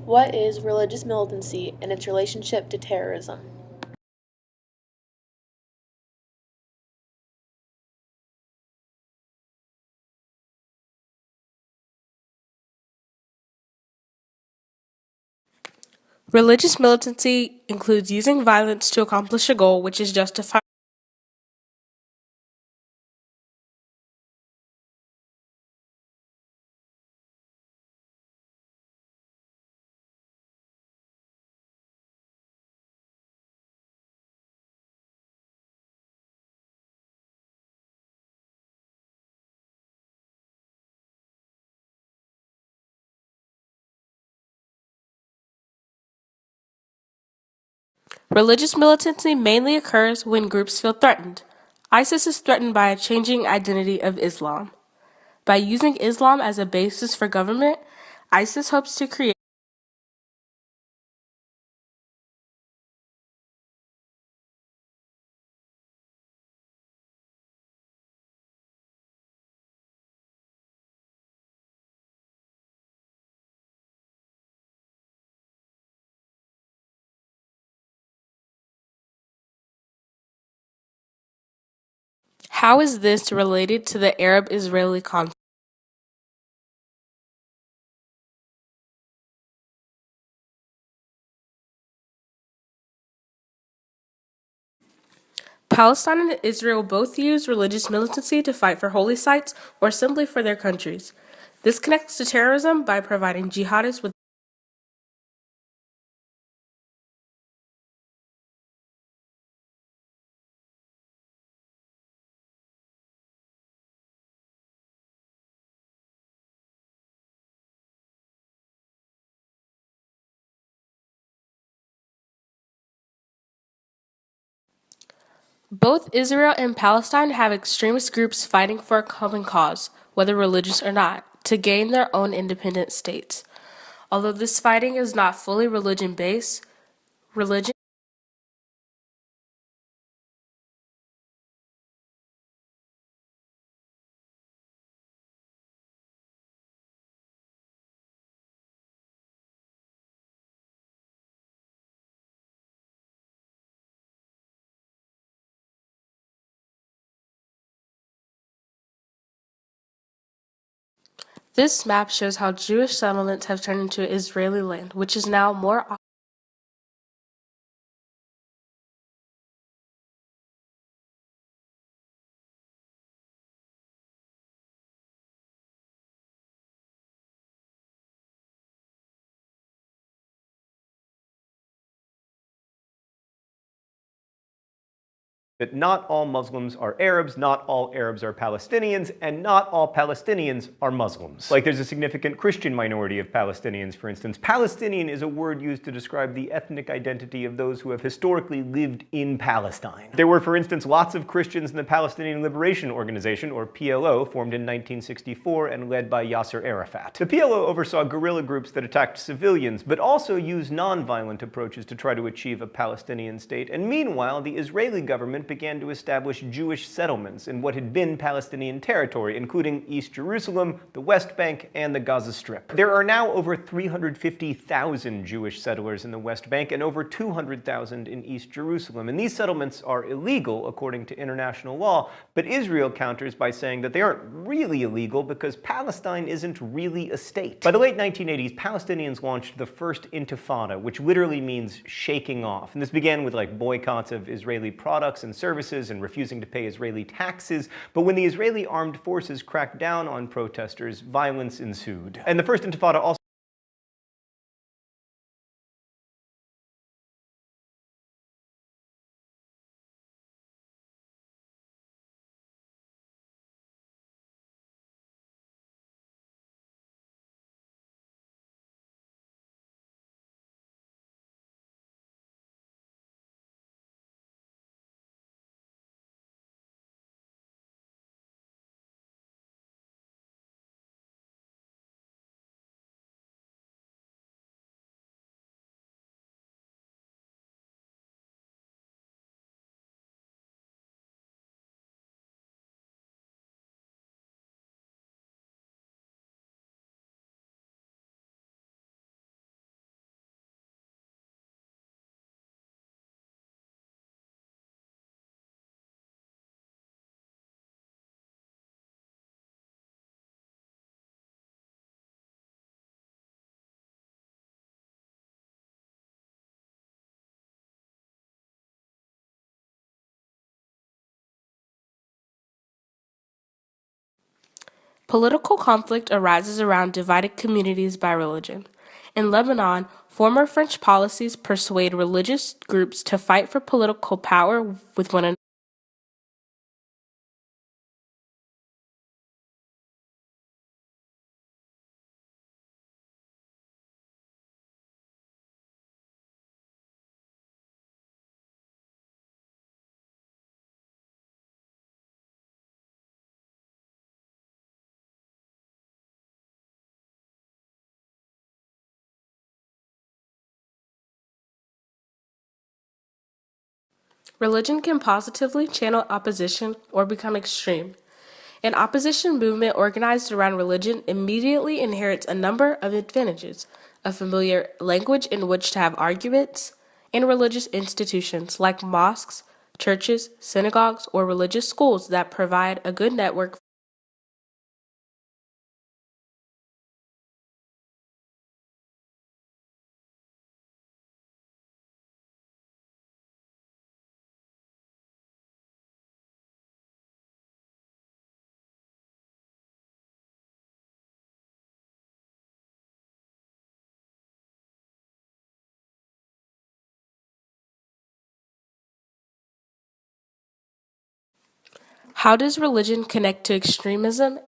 What is religious militancy and its relationship to terrorism? Religious militancy includes using violence to accomplish a goal which is justified. Religious militancy mainly occurs when groups feel threatened. ISIS is threatened by a changing identity of Islam. By using Islam as a basis for government, ISIS hopes to create. How is this related to the Arab-Israeli conflict? Palestine and Israel both use religious militancy to fight for holy sites or simply for their countries. This connects to terrorism by providing jihadists with. Both Israel and Palestine have extremist groups fighting for a common cause, whether religious or not, to gain their own independent states. Although this fighting is not fully religion-based, religion. This map shows how Jewish settlements have turned into Israeli land, which is now more that not all Muslims are Arabs, not all Arabs are Palestinians, and not all Palestinians are Muslims. Like, there's a significant Christian minority of Palestinians, for instance. Palestinian is a word used to describe the ethnic identity of those who have historically lived in Palestine. There were, for instance, lots of Christians in the Palestinian Liberation Organization, or PLO, formed in 1964 and led by Yasser Arafat. The PLO oversaw guerrilla groups that attacked civilians, but also used non-violent approaches to try to achieve a Palestinian state. And meanwhile, the Israeli government began to establish Jewish settlements in what had been Palestinian territory, including East Jerusalem, the West Bank, and the Gaza Strip. There are now over 350,000 Jewish settlers in the West Bank and over 200,000 in East Jerusalem. And these settlements are illegal according to international law, but Israel counters by saying that they aren't really illegal because Palestine isn't really a state. By the late 1980s, Palestinians launched the first Intifada, which literally means shaking off. And this began with boycotts of Israeli products and services and refusing to pay Israeli taxes. But when the Israeli armed forces cracked down on protesters, violence ensued. And the first Intifada also Political conflict arises around divided communities by religion. In Lebanon, former French policies persuade religious groups to fight for political power with one another. Religion can positively channel opposition or become extreme. An opposition movement organized around religion immediately inherits a number of advantages: a familiar language in which to have arguments, and religious institutions like mosques, churches, synagogues, or religious schools that provide a good network. How does religion connect to extremism?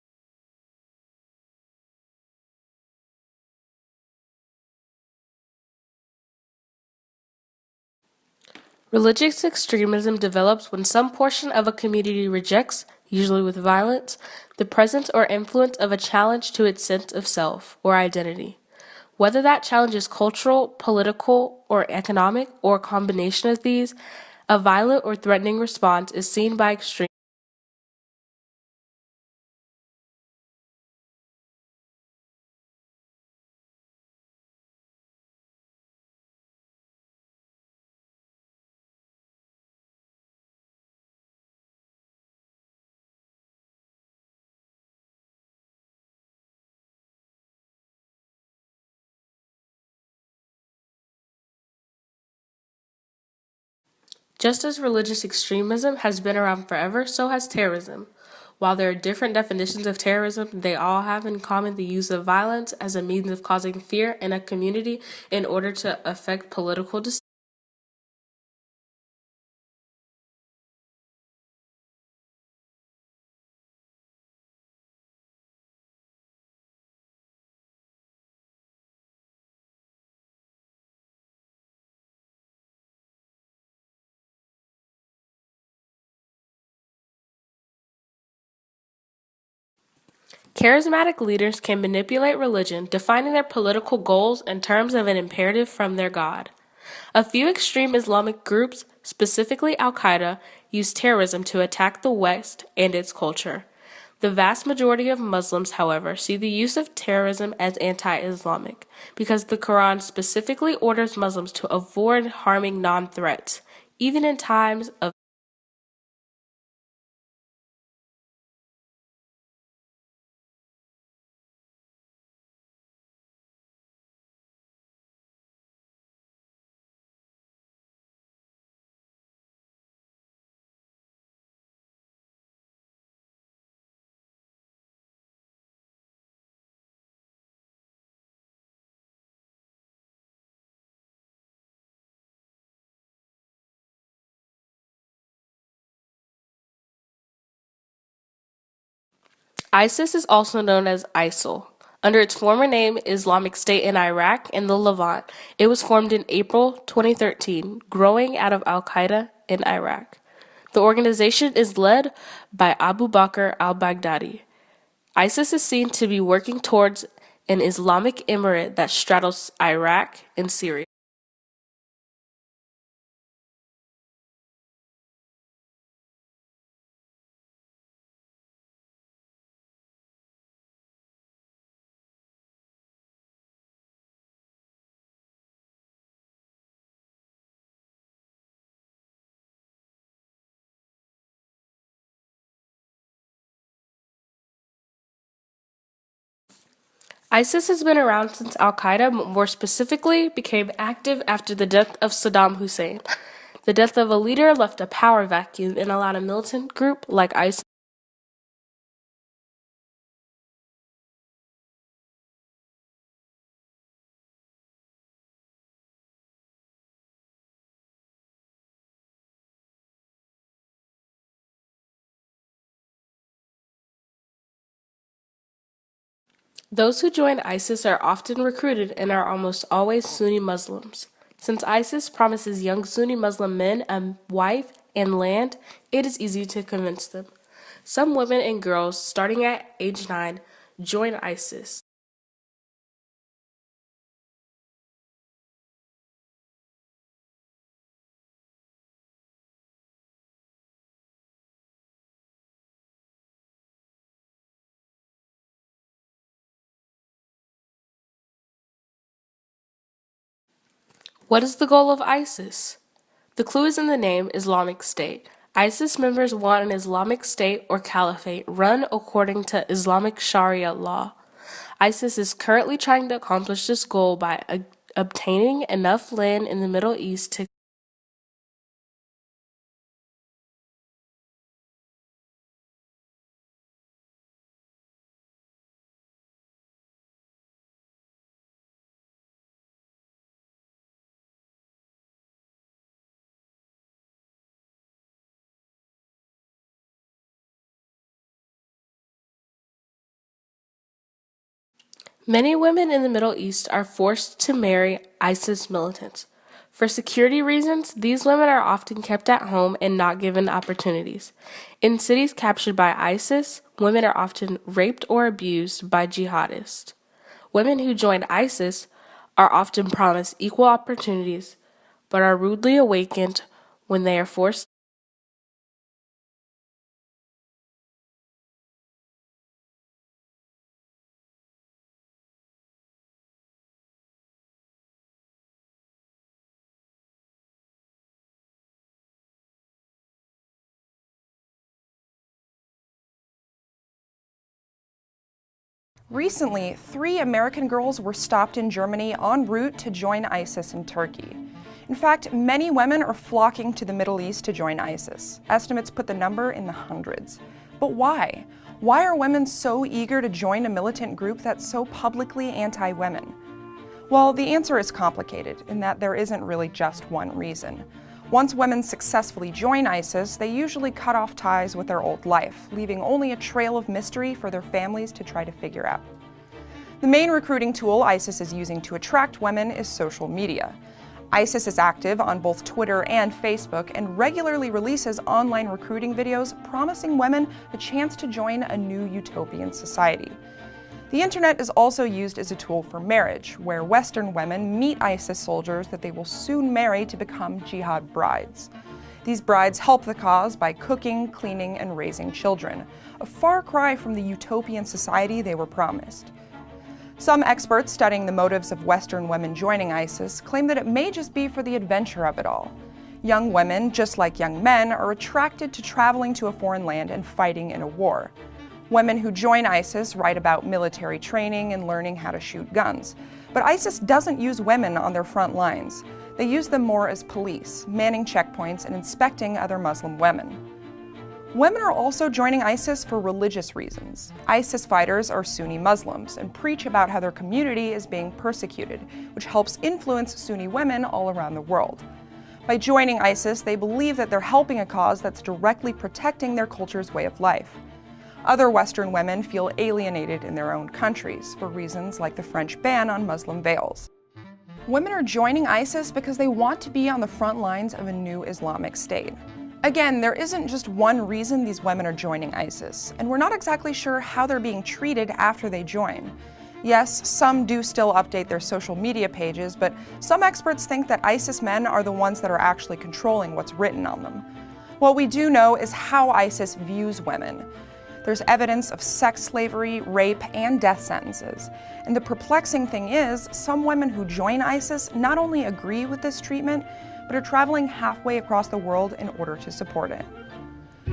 Religious extremism develops when some portion of a community rejects, usually with violence, the presence or influence of a challenge to its sense of self or identity. Whether that challenge is cultural, political, or economic, or a combination of these, a violent or threatening response is seen by extreme. Just as religious extremism has been around forever, so has terrorism. While there are different definitions of terrorism, they all have in common the use of violence as a means of causing fear in a community in order to affect political decisions. Charismatic leaders can manipulate religion, defining their political goals in terms of an imperative from their God. A few extreme Islamic groups, specifically Al-Qaeda, use terrorism to attack the West and its culture. The vast majority of Muslims, however, see the use of terrorism as anti-Islamic, because the Quran specifically orders Muslims to avoid harming non-threats, even in times of ISIS is also known as ISIL. Under its former name, Islamic State in Iraq and the Levant, it was formed in April 2013, growing out of Al-Qaeda in Iraq. The organization is led by Abu Bakr al-Baghdadi. ISIS is seen to be working towards an Islamic emirate that straddles Iraq and Syria. ISIS has been around since Al-Qaeda more specifically became active after the death of Saddam Hussein. The death of a leader left a power vacuum and allowed a militant group like ISIS. Those who join ISIS are often recruited and are almost always Sunni Muslims. Since ISIS promises young Sunni Muslim men a wife and land, it is easy to convince them. Some women and girls, starting at age 9, join ISIS. What is the goal of ISIS? The clue is in the name Islamic State. ISIS members want an Islamic State or caliphate run according to Islamic Sharia law. ISIS is currently trying to accomplish this goal by obtaining enough land in the Middle East to Many women in the Middle East are forced to marry ISIS militants. For security reasons, these women are often kept at home and not given opportunities. In cities captured by ISIS, women are often raped or abused by jihadists. Women who join ISIS are often promised equal opportunities, but are rudely awakened when they are forced. Recently, 3 American girls were stopped in Germany en route to join ISIS in Turkey. In fact, many women are flocking to the Middle East to join ISIS. Estimates put the number in the hundreds. But why? Why are women so eager to join a militant group that's so publicly anti-women? Well, the answer is complicated in that there isn't really just one reason. Once women successfully join ISIS, they usually cut off ties with their old life, leaving only a trail of mystery for their families to try to figure out. The main recruiting tool ISIS is using to attract women is social media. ISIS is active on both Twitter and Facebook and regularly releases online recruiting videos promising women a chance to join a new utopian society. The internet is also used as a tool for marriage, where Western women meet ISIS soldiers that they will soon marry to become jihad brides. These brides help the cause by cooking, cleaning, and raising children, a far cry from the utopian society they were promised. Some experts studying the motives of Western women joining ISIS claim that it may just be for the adventure of it all. Young women, just like young men, are attracted to traveling to a foreign land and fighting in a war. Women who join ISIS write about military training and learning how to shoot guns. But ISIS doesn't use women on their front lines. They use them more as police, manning checkpoints and inspecting other Muslim women. Women are also joining ISIS for religious reasons. ISIS fighters are Sunni Muslims and preach about how their community is being persecuted, which helps influence Sunni women all around the world. By joining ISIS, they believe that they're helping a cause that's directly protecting their culture's way of life. Other Western women feel alienated in their own countries for reasons like the French ban on Muslim veils. Women are joining ISIS because they want to be on the front lines of a new Islamic state. Again, there isn't just one reason these women are joining ISIS, and we're not exactly sure how they're being treated after they join. Yes, some do still update their social media pages, but some experts think that ISIS men are the ones that are actually controlling what's written on them. What we do know is how ISIS views women. There's evidence of sex slavery, rape, and death sentences. And the perplexing thing is, some women who join ISIS not only agree with this treatment, but are traveling halfway across the world in order to support it.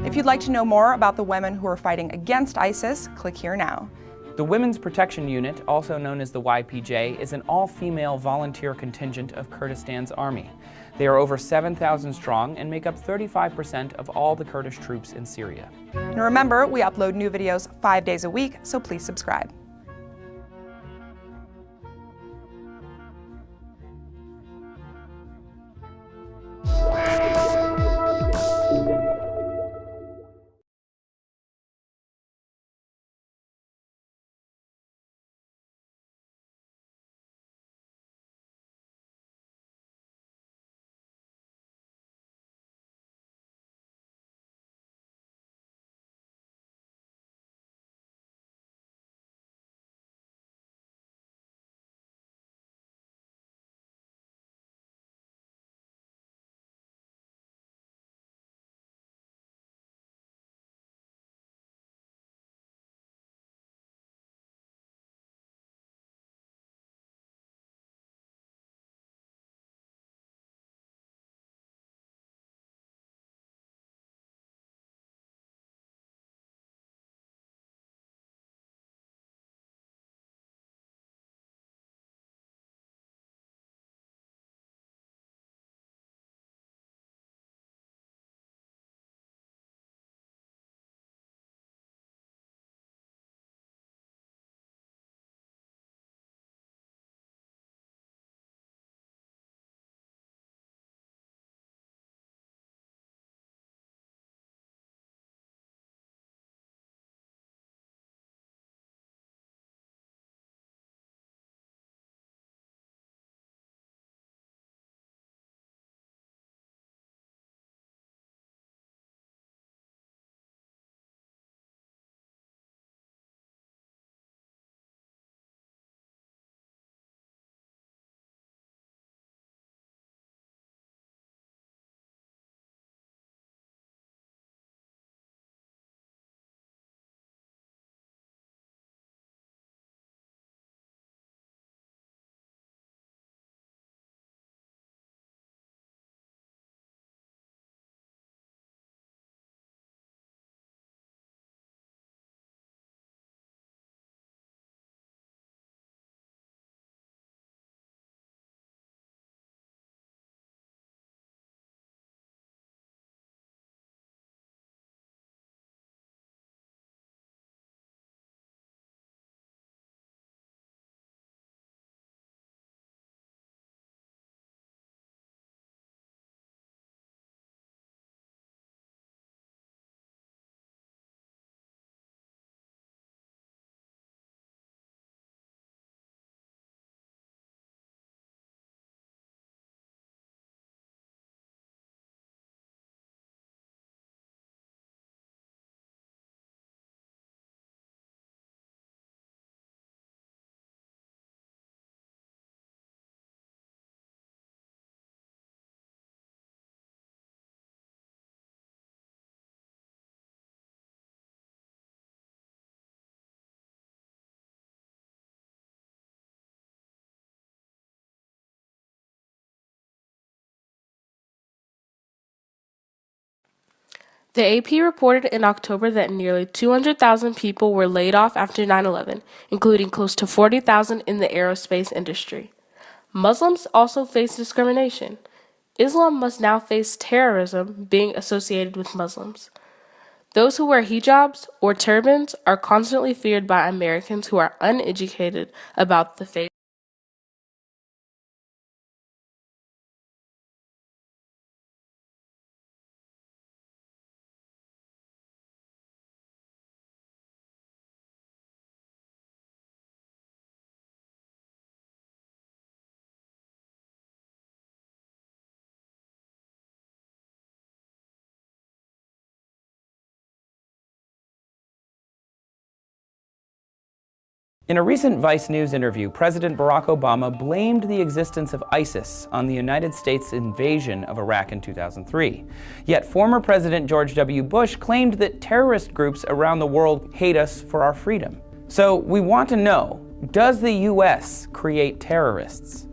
If you'd like to know more about the women who are fighting against ISIS, click here now. The Women's Protection Unit, also known as the YPJ, is an all-female volunteer contingent of Kurdistan's army. They are over 7,000 strong and make up 35% of all the Kurdish troops in Syria. And remember, we upload new videos 5 days a week, so please subscribe. The AP reported in October that nearly 200,000 people were laid off after 9/11, including close to 40,000 in the aerospace industry. Muslims also face discrimination. Islam must now face terrorism being associated with Muslims. Those who wear hijabs or turbans are constantly feared by Americans who are uneducated about the faith. In a recent Vice News interview, President Barack Obama blamed the existence of ISIS on the United States' invasion of Iraq in 2003. Yet former President George W. Bush claimed that terrorist groups around the world hate us for our freedom. So we want to know, does the U.S. create terrorists?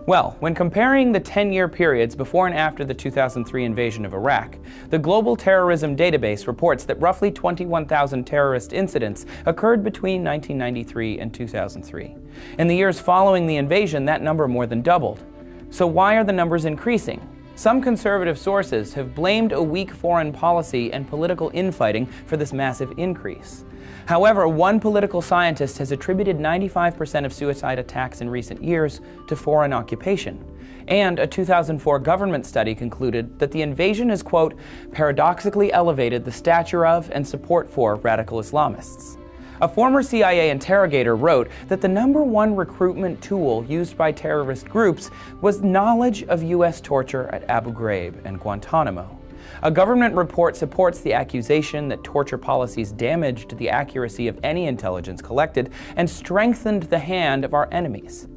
Well, when comparing the 10-year periods before and after the 2003 invasion of Iraq, the Global Terrorism Database reports that roughly 21,000 terrorist incidents occurred between 1993 and 2003. In the years following the invasion, that number more than doubled. So why are the numbers increasing? Some conservative sources have blamed a weak foreign policy and political infighting for this massive increase. However, one political scientist has attributed 95% of suicide attacks in recent years to foreign occupation. And a 2004 government study concluded that the invasion has, quote, paradoxically elevated the stature of and support for radical Islamists. A former CIA interrogator wrote that the #1 recruitment tool used by terrorist groups was knowledge of U.S. torture at Abu Ghraib and Guantanamo. A government report supports the accusation that torture policies damaged the accuracy of any intelligence collected and strengthened the hand of our enemies.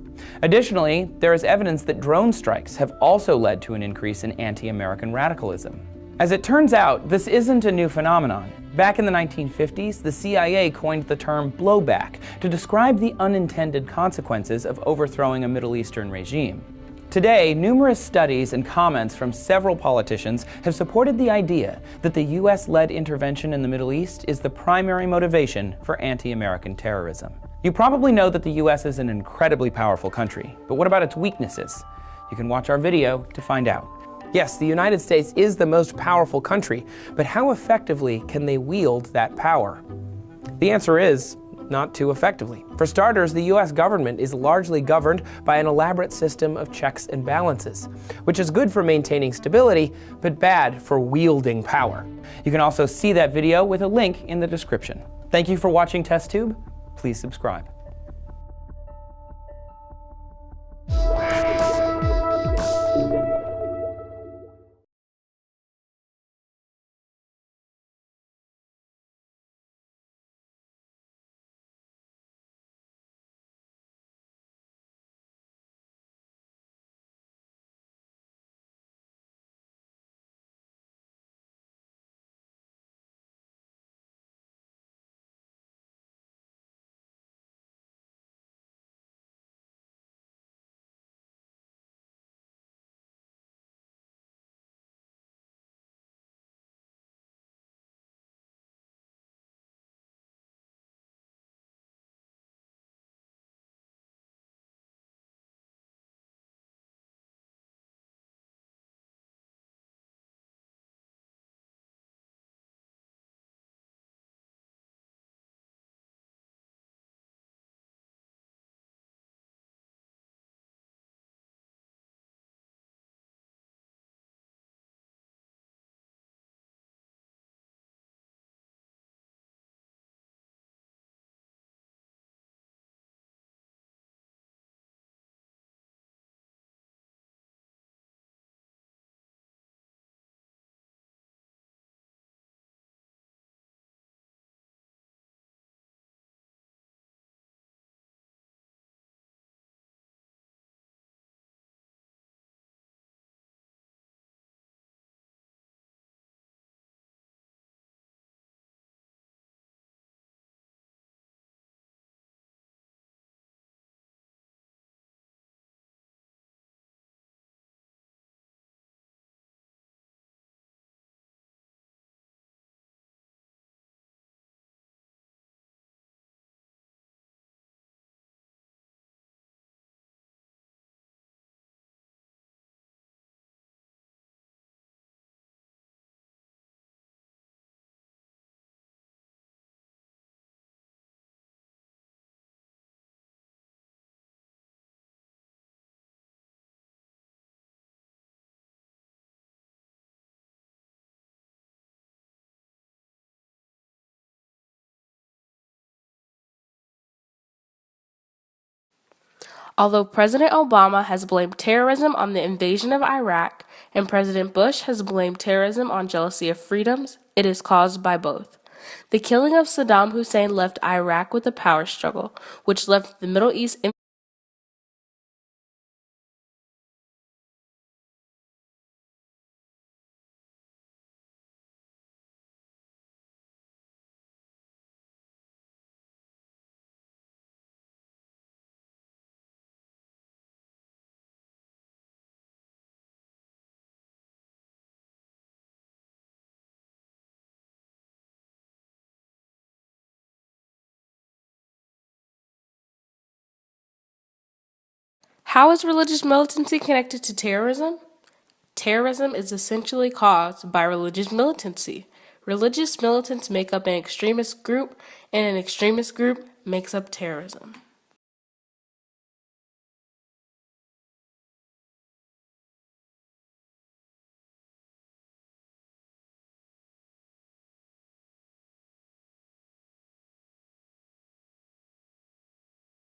Additionally, there is evidence that drone strikes have also led to an increase in anti-American radicalism. As it turns out, this isn't a new phenomenon. Back in the 1950s, the CIA coined the term blowback to describe the unintended consequences of overthrowing a Middle Eastern regime. Today, numerous studies and comments from several politicians have supported the idea that the US-led intervention in the Middle East is the primary motivation for anti-American terrorism. You probably know that the US is an incredibly powerful country, but what about its weaknesses? You can watch our video to find out. Yes, the United States is the most powerful country, but how effectively can they wield that power? The answer is not too effectively. For starters, the US government is largely governed by an elaborate system of checks and balances, which is good for maintaining stability, but bad for wielding power. You can also see that video with a link in the description. Thank you for watching TestTube. Please subscribe. Although President Obama has blamed terrorism on the invasion of Iraq and President Bush has blamed terrorism on jealousy of freedoms, it is caused by both. The killing of Saddam Hussein left Iraq with a power struggle, which left the Middle East How is religious militancy connected to terrorism? Terrorism is essentially caused by religious militancy. Religious militants make up an extremist group, and an extremist group makes up terrorism.